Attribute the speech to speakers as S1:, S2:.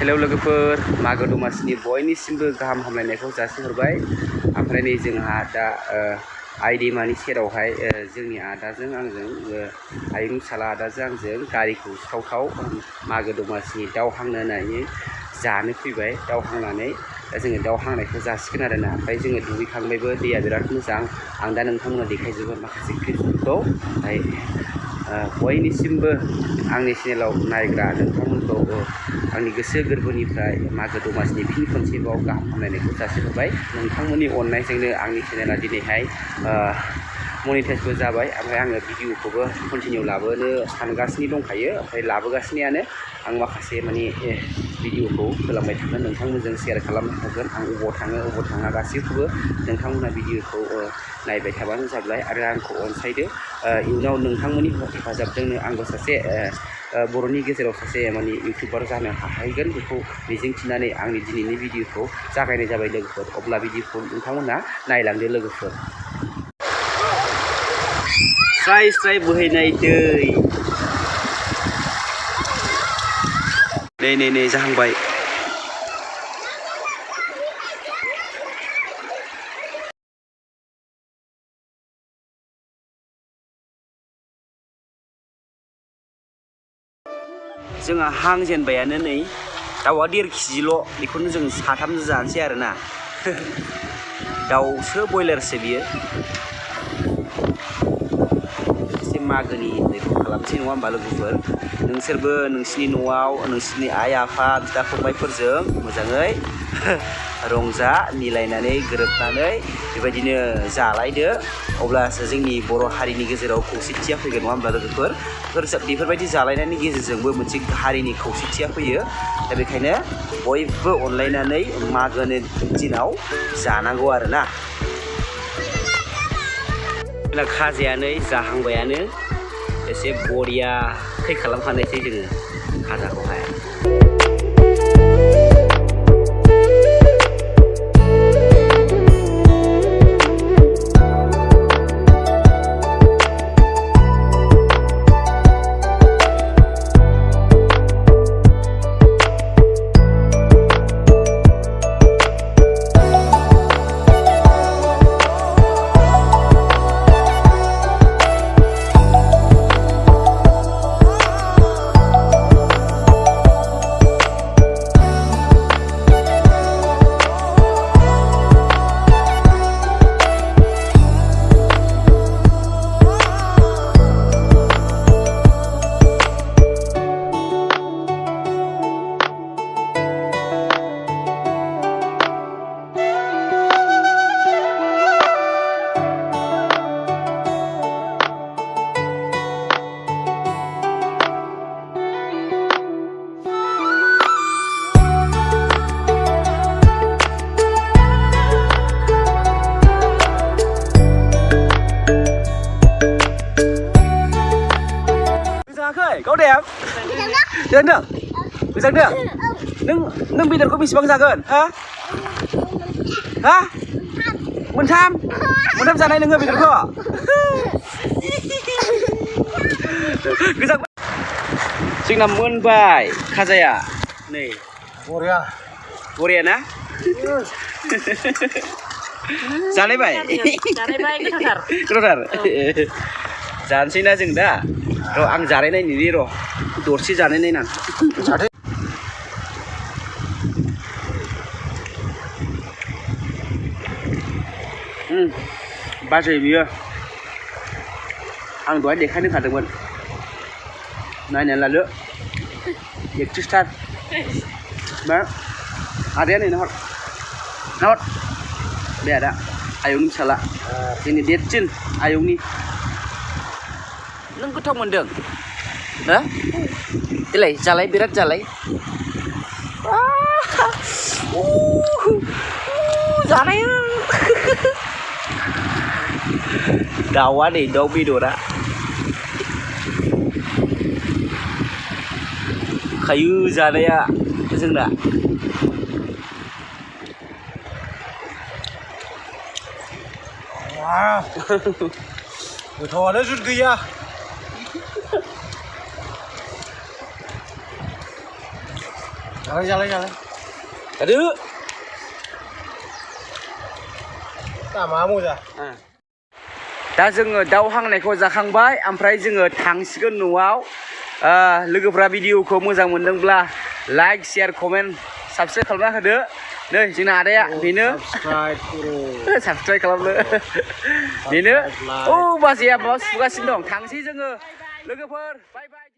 S1: Hello लोगोफोर मागो दमासिनि बयनिसिमबो गाहाम हामलायनायखौ जासिहरबाय। ओमफ्राय नै जोंहा दा आइ दैमानि सेरावहाय जोंनि आदाजों आंजों आइनि फिसाला आदाजों आंजों गारिखौ सिखाव मागो दमासिनि दाउ हांनो होननानै जानो फैबाय। दाउ हांनानै जोङो दाउ हांनायखौ जासिगोन आरोना। ओमफ्राय जोङो दुगैखांबायबो, दैया बिराद मोजां। आं दा नोंथांमोननो देखायजोबगोन माखासे क्लिपफोरखौ। ओमफ्राय बयनिसिमबो आंनि चेनेलाव नायग्रा नोंथांमोनखौ आंनि गोसो गोरबोनिफ्राय मागो दमासिनि फिन खनसेबाव गाहाम हामलायनायखौ जासिहरबाय। नोंथांमोननि अननायजोंनो आंनि चेनेला दिनैहाय मनिटाइजबो जाबाय। ओमफ्राय आङो भिडिअखौबो कन्टिनिउ लाबोनो सानगासिनो दंखायो, ओमफ्राय लाबोगासिनोआनो। आं माखासे माने भिडिअखौ होलांबाय थागोन, नोंथांमोनजों शेयार खालामबाय थागोन। आं अबाव थाङो अबाव थाङा गासैखौबो नोंथांमोना भिडिअखौ नायबाय थाबानो जाबाय आरो आंखौ अनसायदो। इयुनाव नोंथांमोननि हेफाजाबजोंनो आंबो सासे बर'नि गेजेराव सासे माने इउटिउबार जानो हाहैगोन, बेखौ मिजिंथिनानै आंनि दिनैनि भिडिअखौ जागायनाय जाबाय लोगोफोर। अब्ला भिडिअखौ नोंथांमोना नायलांदो लोगोफोर। स्राय स्राय बोहैनाय दै नै जाहांबाय। जोंहा हांजेनबायानो नै, दाउआ 1.5 केजिल', बेखौनो जों साथामजों जानोसै आरोना। दाउसो बयलारसो बियो। एसे मागोनि मैगं खालामसै नङा होमबा लोगोफोर। नोंसोरबो नोंसिनि न'आव नोंसिनि आइ आफा बिदा फंबायफोरजों मोजाङै रंजा मिलायनानै गोरोबनानै बेबायदिनो जालायदो। अब्लासो जोंनि बर' हारिनि गेजेराव खौसेथिया फैगोन नङा होमब्ला लोगोफोर। बेफोरबायदि जालायनायनि गेजेरजोंबो मोनसे हारिनि खौसेथिया फैयो। दा बेखायनो बयबो अनलायनानै मागोनि दिनाव जानांगौ आरोना। खाजायानो जाहांबायानो, एसे बरिया खै खालामखानायसै जोङो खाजाखौहाय। Gaudem? Jangan Jangan Neng benerku bisbang jagan, ha? Ha? Mentam jangan neng benerku. Gejak. Sing namun bay, kazaya. Nih. Korea na? Jangan bay.
S2: Jangan bay ketar.
S1: Ketar. Jangan sih na jeng dah. र' आं जानाय नायनि र' दरसे जानाय नायनां। बाजै बियो, आं दहाय देखायनो खादोंमोन। नायनानै लादो, 31 स्टार। मा आदाया नै नाहर बे आदा आयंनि फिसाला, जोंनि देरसिन आयंनि। नों गोथाव मोनदों? हो? देलाय जालाय, बिराद जालाय। जानाया दाउआ नै, दाउ बेदरा खायो जानाया जोंना।
S3: गोथावानो जुत गैया।
S2: Jalan.
S1: Aduh.
S2: Tak mau dah.
S1: दा जोङो दाउ हांनायखौ जाखांबाय ओमफ्राय जोङो थांसिगोन न'आव लोगोफ्रा भिडिअखौ मोजां मोनदोंब्ला लाइक शेयार कमेन्ट साबस्क्राइब खालामना होदो नै जोंना आदाया बेनो साबस्क्राइब खालामनो बेनो बाजैया माबा सुगासिनो दं थांसै जोङो लोगोफोर बाय बाय